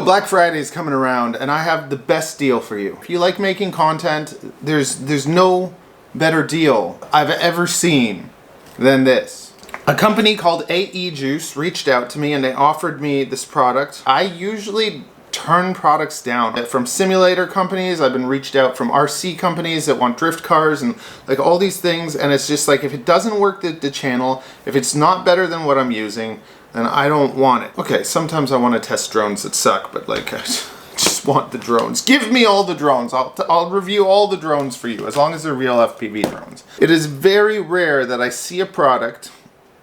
So Black Friday is coming around and I have the best deal for you. If you like making content, there's no better deal I've ever seen than this. A company called AEJuice reached out to me and they offered me this product. I usually turn products down from simulator companies. I've been reached out from RC companies that want drift cars and like all these things, and it's just like, if it doesn't work the channel, if it's not better than what I'm using, then I don't want it. Okay, sometimes I want to test drones that suck, but like I just want the drones. Give me all the drones. I'll review all the drones for you as long as they're real FPV drones. It is very rare that I see a product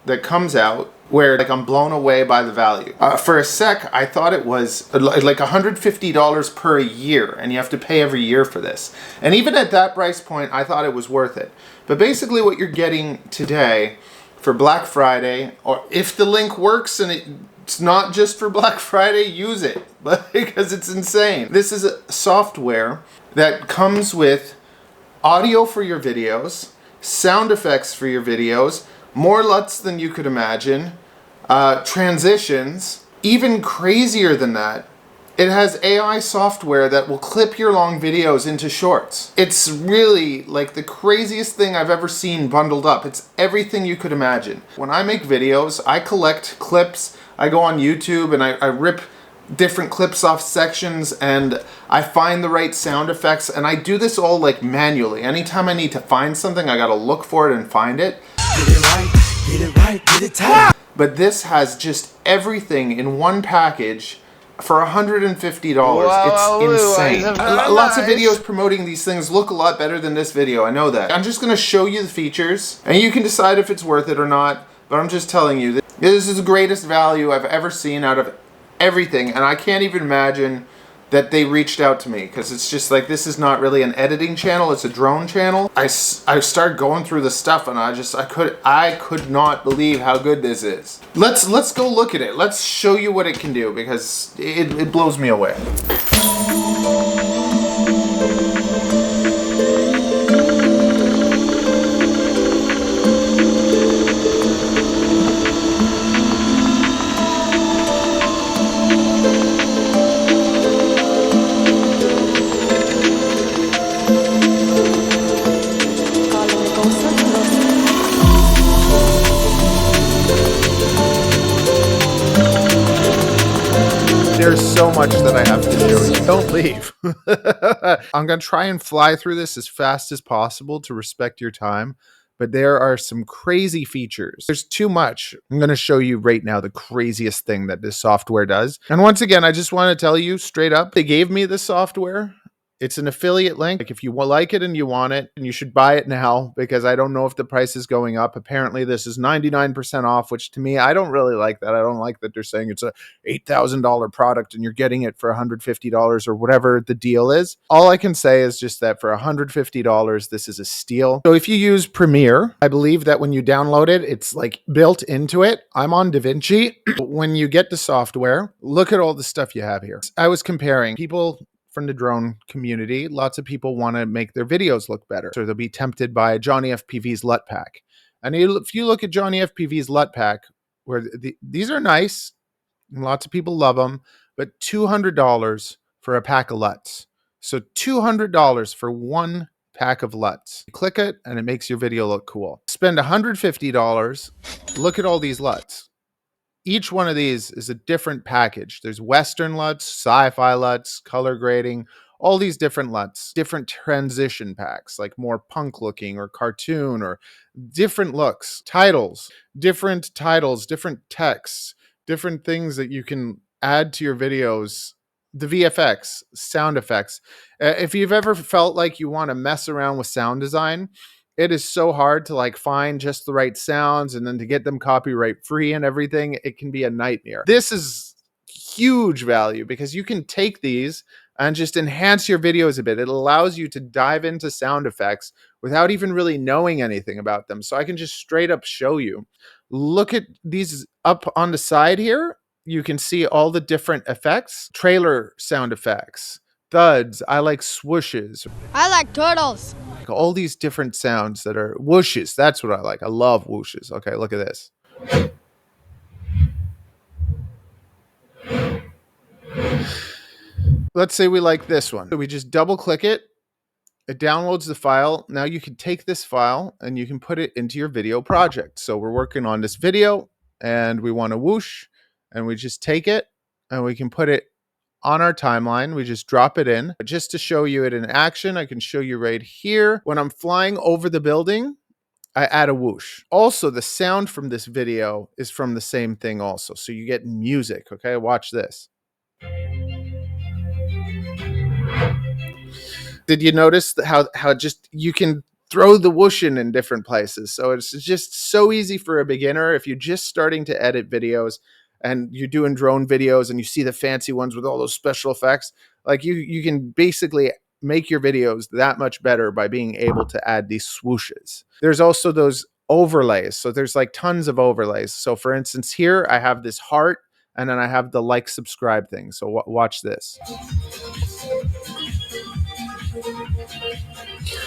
that comes out where like I'm blown away by the value. For a sec, I thought it was like $150 per year, and you have to pay every year for this. And even at that price point, I thought it was worth it. But basically what you're getting today for Black Friday, or if the link works and it's not just for Black Friday, use it, but because it's insane. This is a software that comes with audio for your videos, sound effects for your videos, more LUTs than you could imagine, transitions, even crazier than that. It has AI software that will clip your long videos into shorts. It's really like the craziest thing I've ever seen bundled up. It's everything you could imagine. When I make videos, I collect clips, I go on YouTube and I rip different clips off sections and I find the right sound effects, and I do this all like manually. Anytime I need to find something, I gotta look for it and find it. Get it right, get it right, get it tight. But this has just everything in one package for $150. It's insane. Lots of videos promoting these things look a lot better than this video, I know that. I'm just gonna show you the features and you can decide if it's worth it or not, but I'm just telling you, this is the greatest value I've ever seen out of everything, and I can't even imagine that they reached out to me, because it's just like, this is not really an editing channel, it's a drone channel. I started going through the stuff and I could not believe how good this is. Let's go look at it. Let's show you what it can do, because it blows me away. There's so much that I have to show you. Don't leave. I'm going to try and fly through this as fast as possible to respect your time, but there are some crazy features. There's too much. I'm going to show you right now the craziest thing that this software does. And once again, I just want to tell you straight up, they gave me this software. It's an affiliate link. Like, if you like it and you want it, and you should buy it now, because I don't know if the price is going up. Apparently this is 99% off, which to me, I don't really like that. I don't like that they're saying it's a $8,000 product and you're getting it for $150 or whatever the deal is. All I can say is just that for $150, this is a steal. So if you use Premiere, I believe that when you download it, it's like built into it. I'm on Davinci. When you get the software, look at all the stuff you have here. I was comparing people from the drone community. Lots of people want to make their videos look better, so they'll be tempted by Johnny FPV's LUT pack. And if you look at Johnny FPV's LUT pack, where these are nice, and lots of people love them, but $200 for a pack of LUTs. So $200 for one pack of LUTs. You click it and it makes your video look cool. Spend $150. Look at all these LUTs. Each one of these is a different package. There's Western LUTs, sci-fi LUTs, color grading, all these different LUTs, different transition packs, like more punk looking or cartoon or different looks, titles, different texts, different things that you can add to your videos, the VFX, sound effects. If you've ever felt like you want to mess around with sound design, it is so hard to like find just the right sounds and then to get them copyright free and everything. It can be a nightmare. This is huge value because you can take these and just enhance your videos a bit. It allows you to dive into sound effects without even really knowing anything about them. So I can just straight up show you. Look at these up on the side here. You can see all the different effects, trailer sound effects, thuds. I like swooshes. I like turtles. All these different sounds that are whooshes. That's what I like. I love whooshes. Okay, look at this. Let's say we like this one. So we just double click it. It downloads the file. Now you can take this file and you can put it into your video project. So we're working on this video and we want a whoosh, and we just take it and we can put it on our timeline. We just drop it in. Just to show you it in action, I can show you right here. When I'm flying over the building, I add a whoosh. Also, the sound from this video is from the same thing also. So you get music, okay? Watch this. Did you notice how just you can throw the whoosh in different places? So it's just so easy for a beginner. If you're just starting to edit videos and you're doing drone videos and you see the fancy ones with all those special effects, like you can basically make your videos that much better by being able to add these swooshes. There's also those overlays. So there's like tons of overlays. So for instance, here I have this heart and then I have the like subscribe thing. So watch this.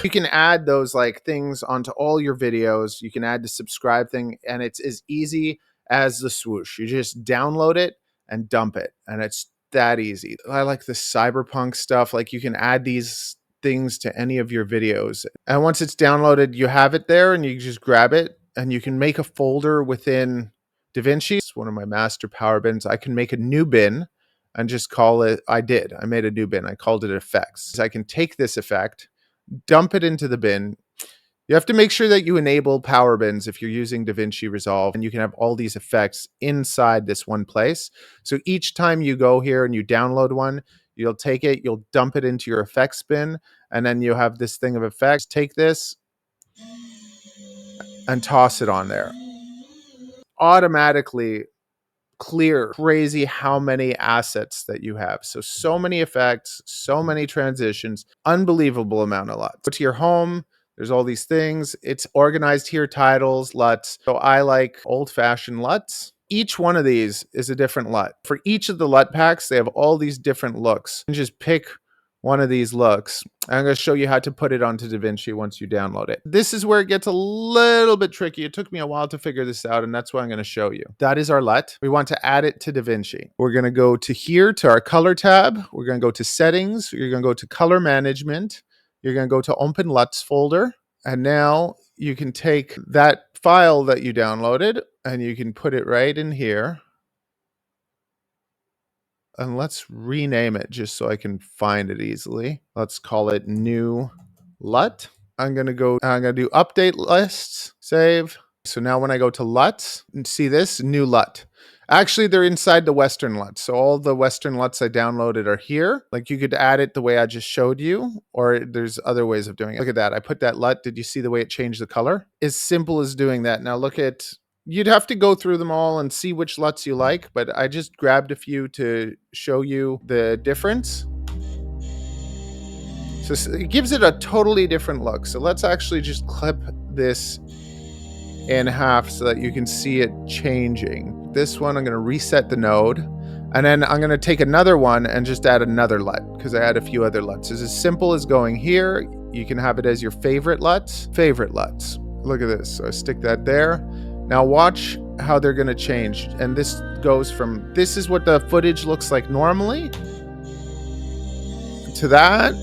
You can add those like things onto all your videos. You can add the subscribe thing, and it's as easy as the swoosh. You just download it and dump it, and it's that easy. I like the cyberpunk stuff. Like you can add these things to any of your videos, and once it's downloaded, you have it there, and you just grab it, and you can make a folder within Davinci. It's one of my master power bins. I can make a new bin and just call it. I made a new bin. I called it effects. I can take this effect, dump it into the bin. You have to make sure that you enable power bins if you're using DaVinci Resolve, and you can have all these effects inside this one place. So each time you go here and you download one, you'll take it, you'll dump it into your effects bin, and then you have this thing of effects. Take this and toss it on there. Automatically clear. Crazy how many assets that you have. So many effects, so many transitions, unbelievable amount of LUTs. Go to your home, there's all these things. It's organized here, titles, LUTs. So I like old-fashioned LUTs. Each one of these is a different LUT. For each of the LUT packs, they have all these different looks. You can just pick one of these looks. I'm going to show you how to put it onto DaVinci once you download it. This is where it gets a little bit tricky. It took me a while to figure this out, and that's what I'm going to show you. That is our LUT. We want to add it to DaVinci. We're going to go to here to our color tab. We're going to go to settings. You're going to go to color management. You're going to go to open LUTs folder. And now you can take that file that you downloaded and you can put it right in here. And let's rename it just so I can find it easily. Let's call it new LUT. I'm going to do update lists, save. So now when I go to LUTs, see this new LUT. Actually, they're inside the Western LUTs. So all the Western LUTs I downloaded are here. Like you could add it the way I just showed you, or there's other ways of doing it. Look at that. I put that LUT. Did you see the way it changed the color? As simple as doing that. Now look at, you'd have to go through them all and see which LUTs you like, but I just grabbed a few to show you the difference. So it gives it a totally different look. So let's actually just clip this in half so that you can see it changing. This one, I'm going to reset the node, and then I'm going to take another one and just add another LUT because I had a few other LUTs. It's as simple as going here. You can have it as your favorite LUTs. Favorite LUTs. Look at this. So I stick that there. Now watch how they're going to change. And this goes from, this is what the footage looks like normally, to that.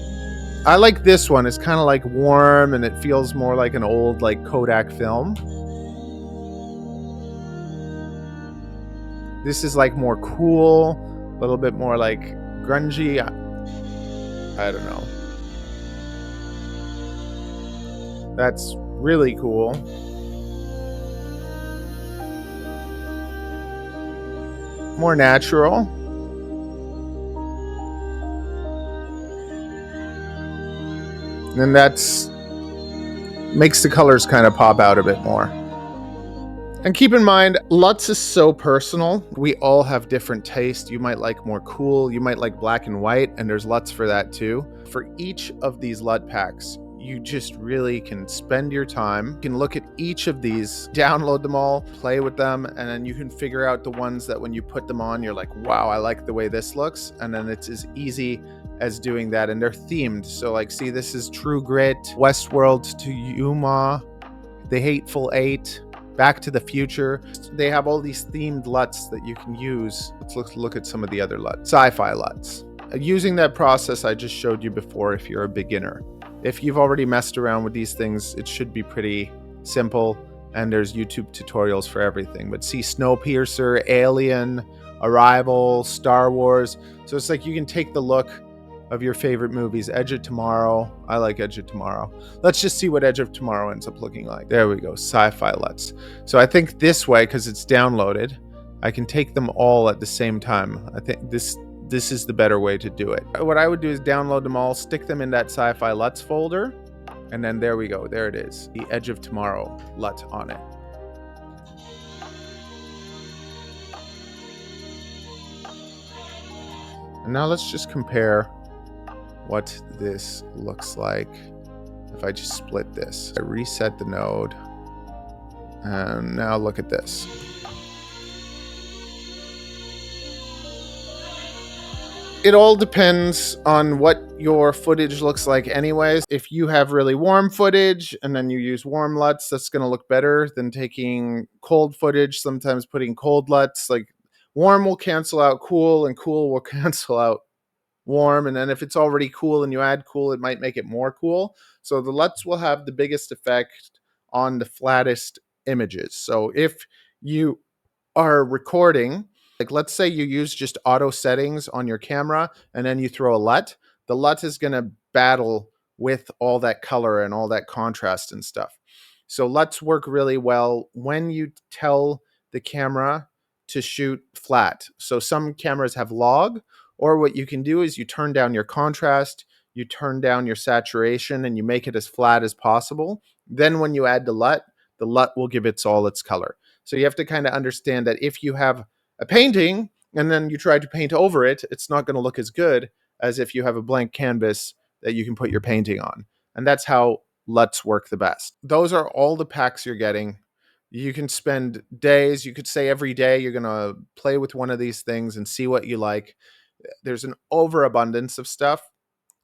I like this one. It's kind of like warm and it feels more like an old like Kodak film. This is like more cool, a little bit more like grungy. I don't know. That's really cool. More natural. And that's makes the colors kind of pop out a bit more. And keep in mind, LUTs is so personal. We all have different taste. You might like more cool, you might like black and white, and there's LUTs for that too. For each of these LUT packs, you just really can spend your time. You can look at each of these, download them all, play with them, and then you can figure out the ones that when you put them on, you're like, wow, I like the way this looks. And then it's as easy as doing that. And they're themed. So like, see, this is True Grit, Westworld to Yuma, The Hateful Eight, Back to the Future. They have all these themed LUTs that you can use. Let's look at some of the other LUTs. Sci-fi LUTs. using that process I just showed you before if you're a beginner. If you've already messed around with these things, it should be pretty simple, and there's YouTube tutorials for everything. But see, Snowpiercer, Alien, Arrival, Star Wars. So it's like you can take the look of your favorite movies. Edge of Tomorrow. I like Edge of Tomorrow. Let's just see what Edge of Tomorrow ends up looking like. There we go, sci-fi LUTs. So I think this way, because it's downloaded, I can take them all at the same time. I think this is the better way to do it. What I would do is download them all, stick them in that sci-fi LUTs folder, and then there we go. There it is. The Edge of Tomorrow LUT on it. And now let's just compare what this looks like if I just split this. I reset the node, and now look at this. It all depends on what your footage looks like anyways. If you have really warm footage and then you use warm LUTs, that's going to look better than taking cold footage. Sometimes putting cold LUTs, like warm will cancel out cool and cool will cancel out warm. And then if it's already cool and you add cool, it might make it more cool. So the LUTs will have the biggest effect on the flattest images. So if you are recording, like let's say you use just auto settings on your camera and then you throw a LUT, the LUT is going to battle with all that color and all that contrast and stuff. So LUTs work really well when you tell the camera to shoot flat. So some cameras have log, or what you can do is you turn down your contrast, you turn down your saturation, and you make it as flat as possible. Then when you add the LUT will give it all its color. So you have to kind of understand that if you have a painting and then you try to paint over it, it's not going to look as good as if you have a blank canvas that you can put your painting on. And that's how LUTs work the best. Those are all the packs you're getting. You can spend days, you could say every day you're going to play with one of these things and see what you like. There's an overabundance of stuff.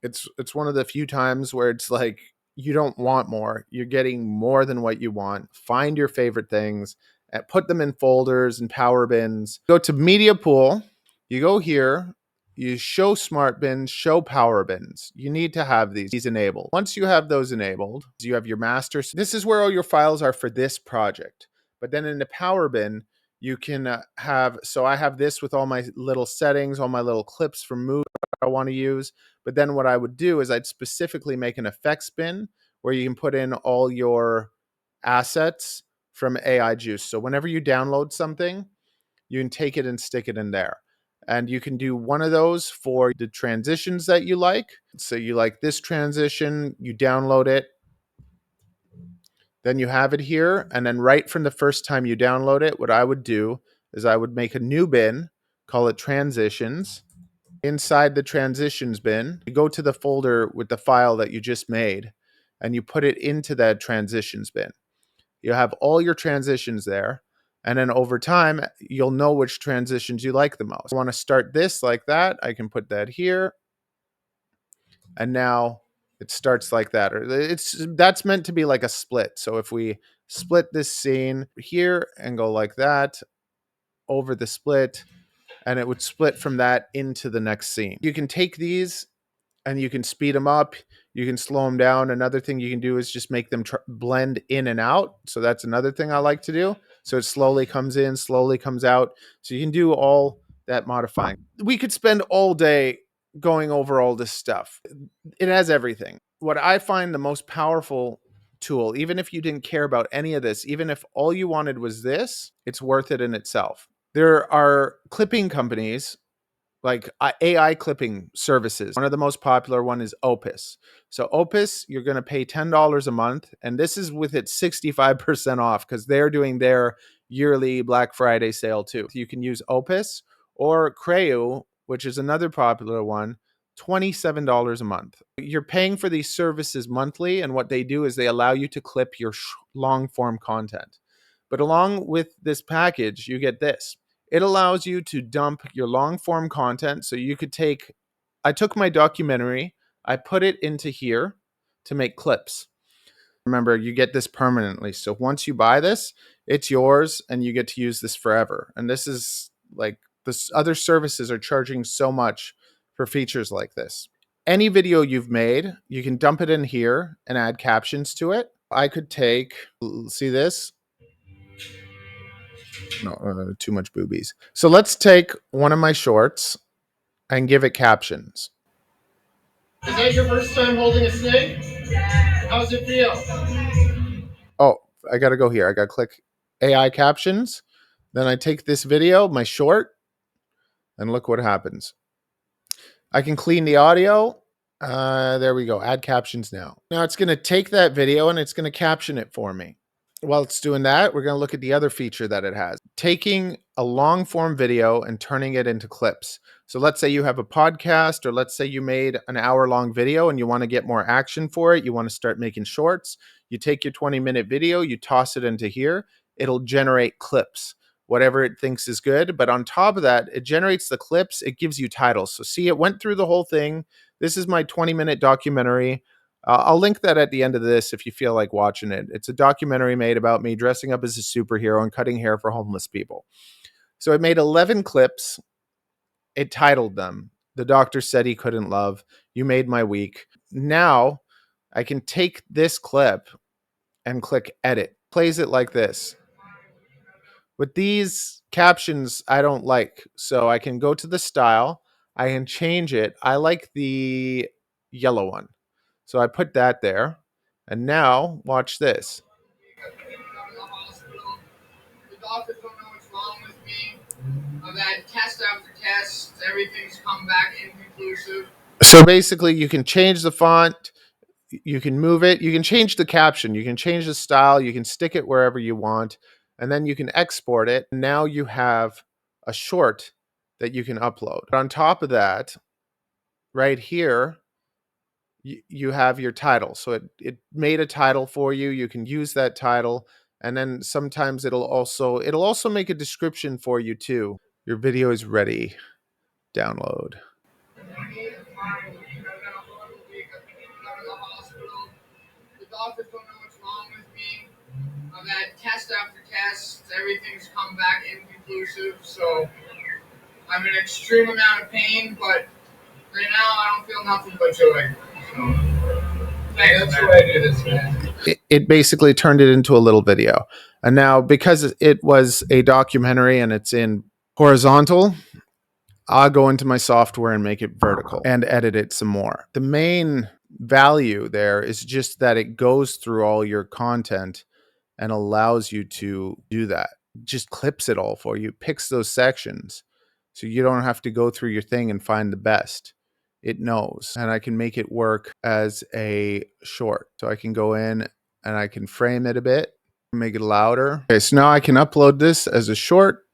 It's one of the few times where it's like you don't want more. You're getting more than what you want. Find your favorite things and put them in folders and power bins. Go to Media Pool. You go here. You show smart bins, show power bins. You need to have these enabled. Once you have those enabled, you have your master. This is where all your files are for this project. But then in the power bin, you can have, so I have this with all my little settings, all my little clips from movies I want to use. But then what I would do is I'd specifically make an effects bin where you can put in all your assets from AEJuice. So whenever you download something, you can take it and stick it in there. And you can do one of those for the transitions that you like. So you like this transition, you download it, then you have it here. And then right from the first time you download it, what I would do is I would make a new bin, call it transitions. Inside the transitions bin, you go to the folder with the file that you just made and you put it into that transitions bin. You have all your transitions there. And then over time, you'll know which transitions you like the most. I want to start this like that. I can put that here. And now it starts like that. Or that's meant to be like a split. So if we split this scene here and go like that over the split, and it would split from that into the next scene. You can take these and you can speed them up. You can slow them down. Another thing you can do is just make them blend in and out. So that's another thing I like to do. So it slowly comes in, slowly comes out. So you can do all that modifying. We could spend all day going over all this stuff. It has everything. What I find the most powerful tool, even if you didn't care about any of this, even if all you wanted was this, it's worth it in itself. There are clipping companies like AI clipping services. One of the most popular one is Opus. So Opus, you're going to pay $10 a month. And this is with it 65% off because they're doing their yearly Black Friday sale too. You can use Opus or Creo, which is another popular one, $27 a month. You're paying for these services monthly. And what they do is they allow you to clip your long form content. But along with this package, you get this. It allows you to dump your long form content. So you could I took my documentary, I put it into here to make clips. Remember, you get this permanently. So once you buy this, it's yours and you get to use this forever. And this is like, this other services are charging so much for features like this. Any video you've made, you can dump it in here and add captions to it. I could take, see this? No, too much boobies. So let's take one of my shorts and give it captions. Is that your first time holding a snake? Yeah. How's it feel? Oh, I got to go here. I got to click AI captions. Then I take this video, my short, and look what happens. I can clean the audio. There we go. Add captions now. Now it's going to take that video and it's going to caption it for me. While it's doing that, we're going to look at the other feature that it has. Taking a long form video and turning it into clips. So let's say you have a podcast, or let's say you made an hour-long video and you want to get more action for it. You want to start making shorts. You take your 20-minute video, you toss it into here. It'll generate clips, whatever it thinks is good. But on top of that, it generates the clips. It gives you titles. So see, it went through the whole thing. This is my 20-minute documentary. I'll link that at the end of this if you feel like watching it. It's a documentary made about me dressing up as a superhero and cutting hair for homeless people. So it made 11 clips. It titled them, "The Doctor Said He Couldn't Love." You made my week. Now I can take this clip and click edit. Plays it like this. With these captions, I don't like. So I can go to the style. I can change it. I like the yellow one. So I put that there. And now watch this. The doctors don't know what's wrong with me. I've had test after test. Everything's come back inconclusive. So basically you can change the font. You can move it. You can change the caption. You can change the style. You can stick it wherever you want. And then you can export it. Now you have a short that you can upload. But on top of that, right here, you have your title. So it made a title for you. You can use that title. And then sometimes it'll also make a description for you too. Your video is ready. Download. The doctors don't know what's wrong with me. I've had test after test. Everything's come back inconclusive. So I'm in extreme amount of pain, but right now I don't feel nothing but joy. So, thanks, that's the way I do this, man. It basically turned it into a little video. And now because it was a documentary and it's in horizontal, I'll go into my software and make it vertical and edit it some more. The main value there is just that it goes through all your content and allows you to do that. Just clips it all for you, picks those sections. So you don't have to go through your thing and find the best. It knows. And I can make it work as a short. So I can go in and I can frame it a bit, make it louder. Okay, so now I can upload this as a short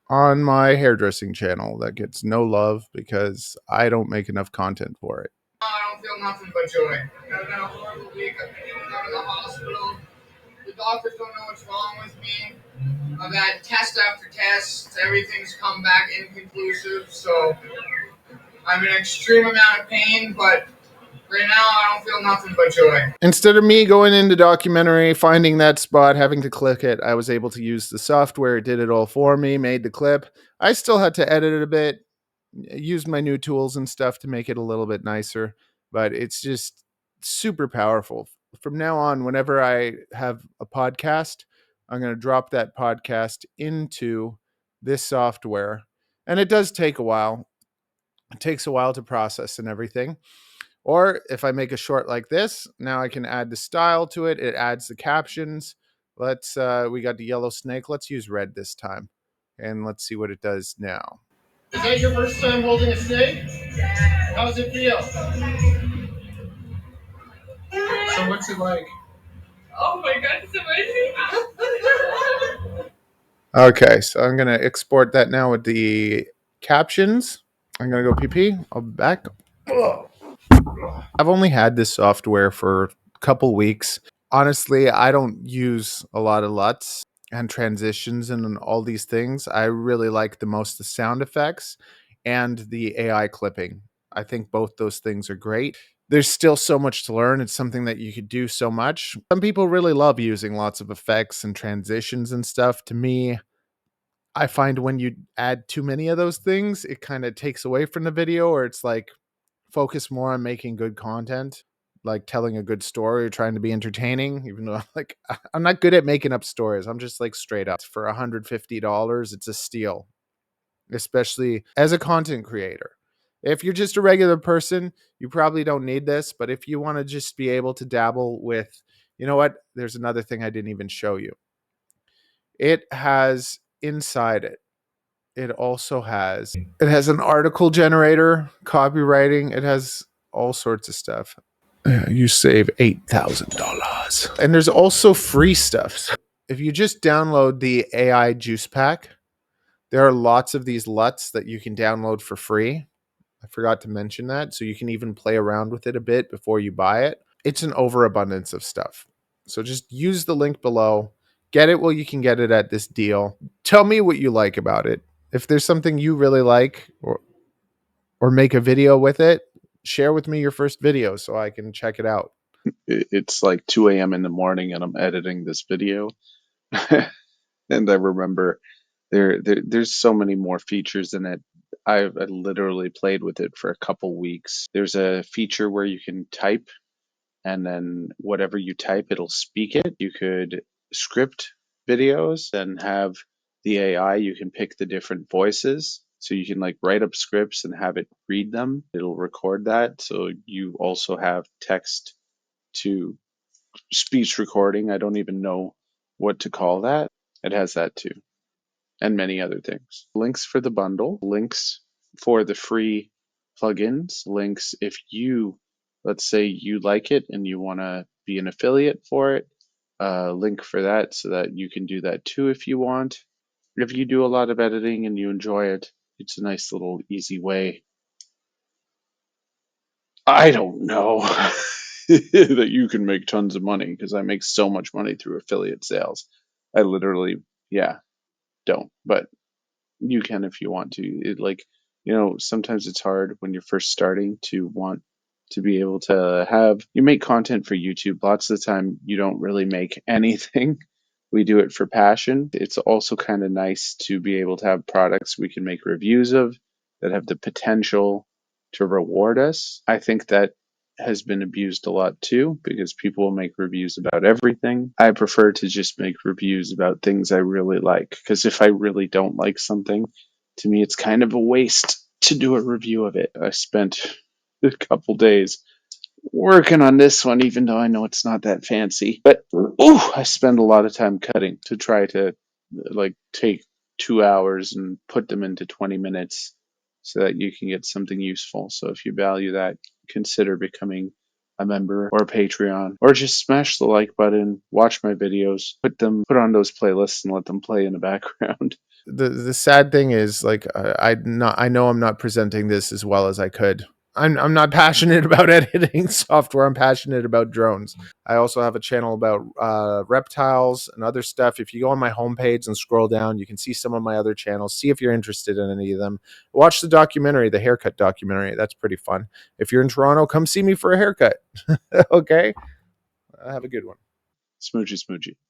on my hairdressing channel that gets no love because I don't make enough content for it. I don't feel nothing but joy. I've been a horrible week. I've been in and out of the hospital. The doctors don't know what's wrong with me. I've had test after test. Everything's come back inconclusive. So I'm in extreme amount of pain, but right now I don't feel nothing but joy. Instead of me going into documentary, finding that spot, having to click it, I was able to use the software. It did it all for me, made the clip. I still had to edit it a bit, used my new tools and stuff to make it a little bit nicer, but it's just super powerful. From now on, whenever I have a podcast, I'm going to drop that podcast into this software. And it does take a while. It takes a while to process and everything. Or if I make a short like this, now I can add the style to it. It adds the captions. We got the yellow snake. Let's use red this time. And let's see what it does now. Is that your first time holding a snake? Yeah. How does it feel? So what's it like? Oh my god, it's amazing. Okay, so I'm going to export that now with the captions. I'm going to go PP. I'll be back. I've only had this software for a couple weeks. Honestly, I don't use a lot of LUTs and transitions and all these things. I really like the most the sound effects and the AI clipping. I think both those things are great. There's still so much to learn. It's something that you could do so much. Some people really love using lots of effects and transitions and stuff. To me, I find when you add too many of those things, it kind of takes away from the video, or it's like focus more on making good content, like telling a good story or trying to be entertaining, even though like I'm not good at making up stories. I'm just like straight up for $150. It's a steal, especially as a content creator. If you're just a regular person, you probably don't need this. But if you want to just be able to dabble with, you know what? There's another thing I didn't even show you. It has inside it, it has an article generator, copywriting, it has all sorts of stuff. You save $8,000. And there's also free stuff. If you just download the AEJuice pack, there are lots of these LUTs that you can download for free. I forgot to mention that. So you can even play around with it a bit before you buy it. It's an overabundance of stuff. So just use the link below. Get it while you can get it at this deal. Tell me what you like about it. If there's something you really like, or make a video with it, share with me your first video so I can check it out. It's like 2 a.m. in the morning and I'm editing this video. And I remember there's so many more features in it. I literally played with it for a couple weeks. There's a feature where you can type, and then whatever you type, it'll speak it. You could script videos and have the AI, you can pick the different voices. So you can like write up scripts and have it read them. It'll record that. So you also have text to speech recording. I don't even know what to call that. It has that too, and many other things. Links for the bundle, links for the free plugins, links if you, let's say you like it and you want to be an affiliate for it, link for that so that you can do that too if you want. If you do a lot of editing and you enjoy it, it's a nice little easy way. I don't know that you can make tons of money because I make so much money through affiliate sales. I literally, yeah, don't, but you can if you want to. It like, sometimes it's hard when you're first starting to want to be able to you make content for YouTube. Lots of the time you don't really make anything. We do it for passion. It's also kind of nice to be able to have products we can make reviews of that have the potential to reward us. I think that has been abused a lot too because people will make reviews about everything. I prefer to just make reviews about things I really like because if I really don't like something, to me it's kind of a waste to do a review of it. I spent a couple days working on this one, even though I know it's not that fancy. But I spend a lot of time cutting to try to like take 2 hours and put them into 20 minutes so that you can get something useful. So if you value that, consider becoming a member or a Patreon, or just smash the like button, watch my videos, put on those playlists and let them play in the background. The sad thing is, like, I know I'm not presenting this as well as I could. I'm not passionate about editing software. I'm passionate about drones. I also have a channel about reptiles and other stuff. If you go on my homepage and scroll down, you can see some of my other channels. See if you're interested in any of them. Watch the documentary, the haircut documentary. That's pretty fun. If you're in Toronto, come see me for a haircut. Okay? Have a good one. Smoochy smoochy.